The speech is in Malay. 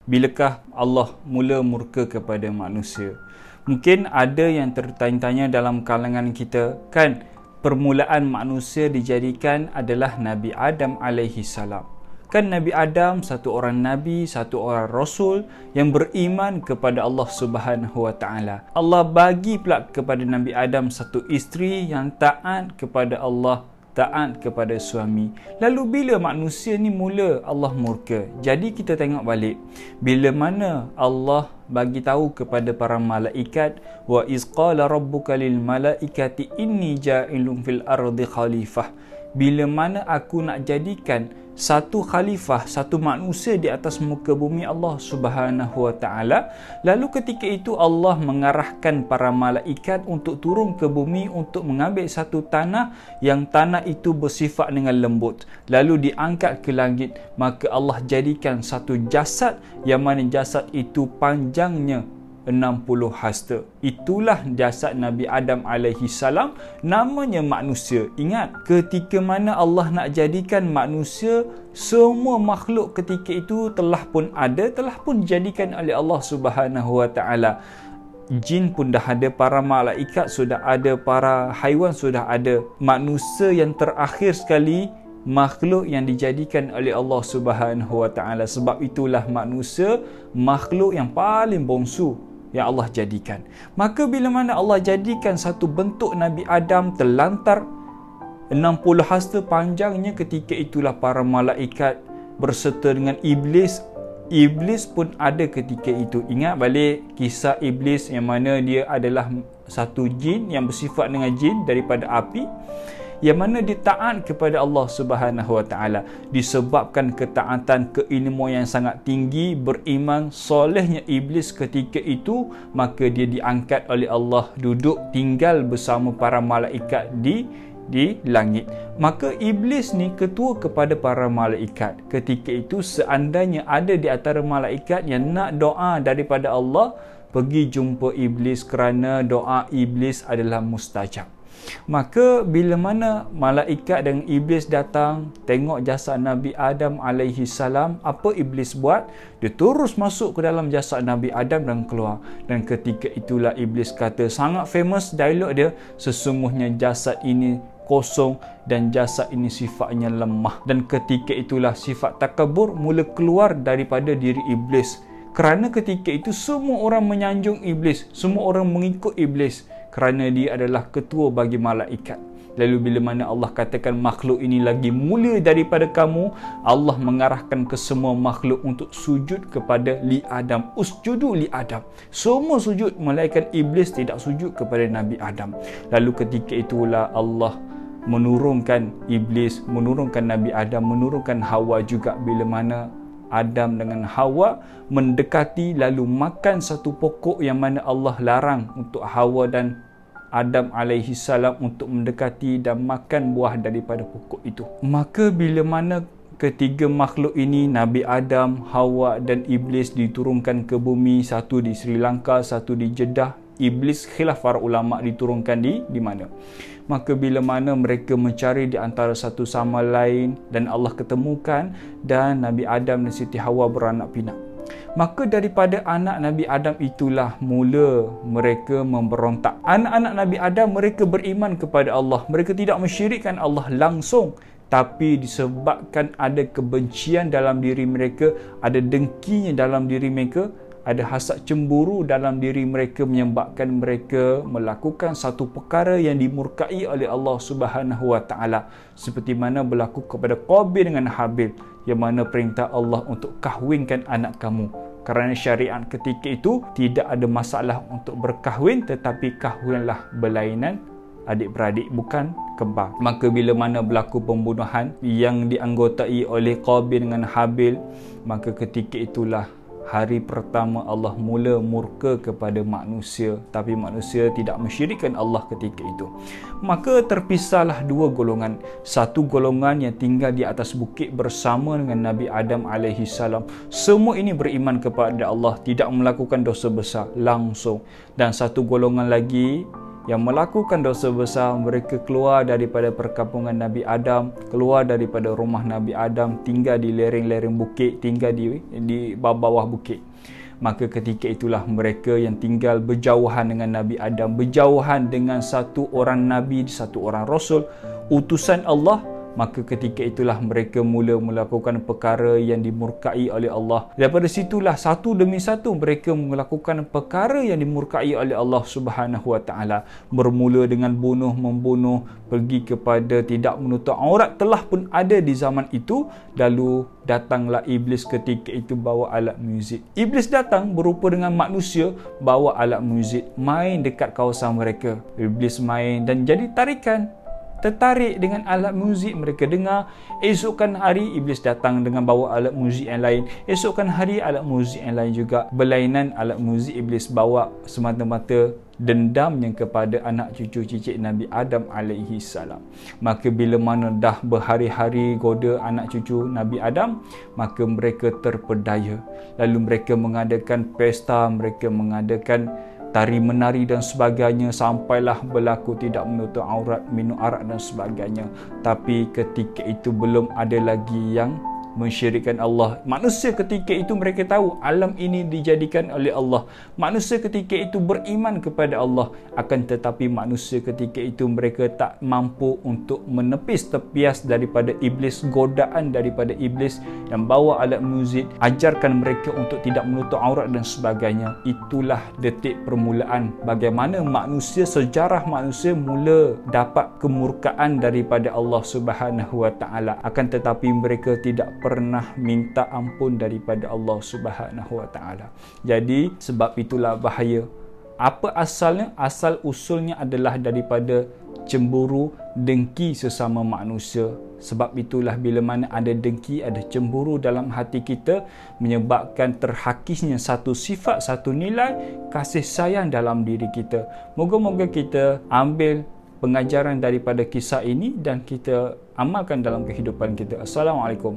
Bilakah Allah mula murka kepada manusia? Mungkin ada yang tertanya-tanya dalam kalangan kita, kan permulaan manusia dijadikan adalah Nabi Adam alaihi salam. Kan Nabi Adam satu orang nabi, satu orang rasul yang beriman kepada Allah Subhanahu wa taala. Allah bagi pula kepada Nabi Adam satu isteri yang taat kepada Allah, taat kepada suami. Lalu bila manusia ni mula Allah murka? Jadi kita tengok balik, bila mana Allah bagi tahu kepada para malaikat, wa iz qala rabbuka lil malaikati inni ja'ilun fil ardi khalifah. Bila mana aku nak jadikan satu khalifah, satu manusia di atas muka bumi Allah Subhanahu wa taala, lalu ketika itu Allah mengarahkan para malaikat untuk turun ke bumi untuk mengambil satu tanah yang tanah itu bersifat dengan lembut, lalu diangkat ke langit. Maka Allah jadikan satu jasad yang mana jasad itu panjangnya 60 hasta. Itulah jasad Nabi Adam alaihi salam, namanya manusia. Ingat, ketika mana Allah nak jadikan manusia, semua makhluk ketika itu telah pun dijadikan oleh Allah Subhanahu wa taala. Jin pun dah ada, para malaikat sudah ada, para haiwan sudah ada. Manusia yang terakhir sekali, makhluk yang dijadikan oleh Allah Subhanahu wa taala. Sebab itulah manusia makhluk yang paling bongsu yang Allah jadikan. Maka bila mana Allah jadikan satu bentuk Nabi Adam terlantar 60 hasta panjangnya, ketika itulah para malaikat berserta dengan Iblis pun ada ketika itu. Ingat balik kisah Iblis yang mana dia adalah satu jin yang bersifat dengan jin daripada api, yang mana dia taat kepada Allah Subhanahu wa taala. Disebabkan ketaatan, keilmuan yang sangat tinggi, beriman, solehnya Iblis ketika itu, maka dia diangkat oleh Allah duduk tinggal bersama para malaikat di langit. Maka Iblis ni ketua kepada para malaikat. Ketika itu seandainya ada di antara malaikat yang nak doa daripada Allah, pergi jumpa Iblis kerana doa Iblis adalah mustajab. Maka bila mana malaikat dan Iblis datang tengok jasad Nabi Adam alaihi salam, apa Iblis buat? Dia terus masuk ke dalam jasad Nabi Adam dan keluar. Dan ketika itulah Iblis kata, sangat famous dialog dia, sesungguhnya jasad ini kosong dan jasad ini sifatnya lemah. Dan ketika itulah sifat takabur mula keluar daripada diri Iblis. Kerana ketika itu semua orang menyanjung Iblis, semua orang mengikut Iblis kerana dia adalah ketua bagi malaikat. Lalu bila mana Allah katakan makhluk ini lagi mulia daripada kamu, Allah mengarahkan ke semua makhluk untuk sujud kepada li Adam. Usjudu li Adam. Semua sujud, malaikat Iblis tidak sujud kepada Nabi Adam. Lalu ketika itulah Allah menurunkan Iblis, menurunkan Nabi Adam, menurunkan Hawa juga. Bila mana Adam dengan Hawa mendekati lalu makan satu pokok yang mana Allah larang untuk Hawa dan Adam alaihi salam untuk mendekati dan makan buah daripada pokok itu. Maka bila mana ketiga makhluk ini, Nabi Adam, Hawa dan Iblis, diturunkan ke bumi, satu di Sri Lanka, satu di Jeddah. Iblis, khilaf para ulama, diturunkan di mana? Maka bila mana mereka mencari di antara satu sama lain dan Allah ketemukan, dan Nabi Adam dan Siti Hawa beranak pinak. Maka daripada anak Nabi Adam itulah mula mereka memberontak. Anak-anak Nabi Adam, mereka beriman kepada Allah. Mereka tidak mensyirikkan Allah langsung. Tapi disebabkan ada kebencian dalam diri mereka, ada dengkinya dalam diri mereka, ada hasad cemburu dalam diri mereka, menyebabkan mereka melakukan satu perkara yang dimurkai oleh Allah Subhanahu wa taala, seperti mana berlaku kepada Qabil dengan Habil, yang mana perintah Allah untuk kahwinkan anak kamu. Kerana syariat ketika itu tidak ada masalah untuk berkahwin, tetapi kahwinlah berlainan adik-beradik, bukan kembar. Maka bila mana berlaku pembunuhan yang dianggotai oleh Qabil dengan Habil, maka ketika itulah hari pertama Allah mula murka kepada manusia, tapi manusia tidak mensyirikkan Allah ketika itu. Maka terpisahlah dua golongan. Satu golongan yang tinggal di atas bukit bersama dengan Nabi Adam alaihi salam. Semua ini beriman kepada Allah, tidak melakukan dosa besar langsung. Dan satu golongan lagi yang melakukan dosa besar, mereka keluar daripada perkampungan Nabi Adam, keluar daripada rumah Nabi Adam, tinggal di lereng-lereng bukit, tinggal di bawah bukit. Maka ketika itulah mereka yang tinggal berjauhan dengan Nabi Adam, berjauhan dengan satu orang Nabi, satu orang Rasul, utusan Allah, maka ketika itulah mereka mula melakukan perkara yang dimurkai oleh Allah. Daripada situlah satu demi satu mereka melakukan perkara yang dimurkai oleh Allah Subhanahu Wa Taala. Bermula dengan membunuh, pergi kepada tidak menutup aurat telah pun ada di zaman itu. Lalu datanglah iblis ketika itu bawa alat muzik. Iblis datang berupa dengan manusia, bawa alat muzik, main dekat kawasan mereka. Iblis main dan jadi tertarik dengan alat muzik mereka dengar. Esokkan hari iblis datang dengan bawa alat muzik yang lain. Esokkan hari alat muzik yang lain juga berlainan. Alat muzik iblis bawa semata-mata dendamnya kepada anak cucu cicit Nabi Adam alaihi salam. Maka bila mana dah berhari-hari goda anak cucu Nabi Adam, maka mereka terpedaya. Lalu mereka mengadakan pesta, mereka mengadakan tari menari dan sebagainya, sampailah berlaku tidak menutup aurat, minum arak dan sebagainya. Tapi ketika itu belum ada lagi yang mensyirikkan Allah. Manusia ketika itu mereka tahu alam ini dijadikan oleh Allah. Manusia ketika itu beriman kepada Allah. Akan tetapi manusia ketika itu mereka tak mampu untuk menepis tepias daripada iblis, godaan daripada iblis yang bawa alat muzik, ajarkan mereka untuk tidak menutup aurat dan sebagainya. Itulah detik permulaan bagaimana manusia, sejarah manusia mula dapat kemurkaan daripada Allah Subhanahu Wa Taala. Akan tetapi mereka tidak pernah minta ampun daripada Allah Subhanahu Wa Taala. Jadi sebab itulah bahaya. Apa asalnya? Asal usulnya adalah daripada cemburu, dengki sesama manusia. Sebab itulah bila mana ada dengki, ada cemburu dalam hati kita, menyebabkan terhakisnya satu sifat, satu nilai kasih sayang dalam diri kita. Moga-moga kita ambil pengajaran daripada kisah ini dan kita amalkan dalam kehidupan kita. Assalamualaikum.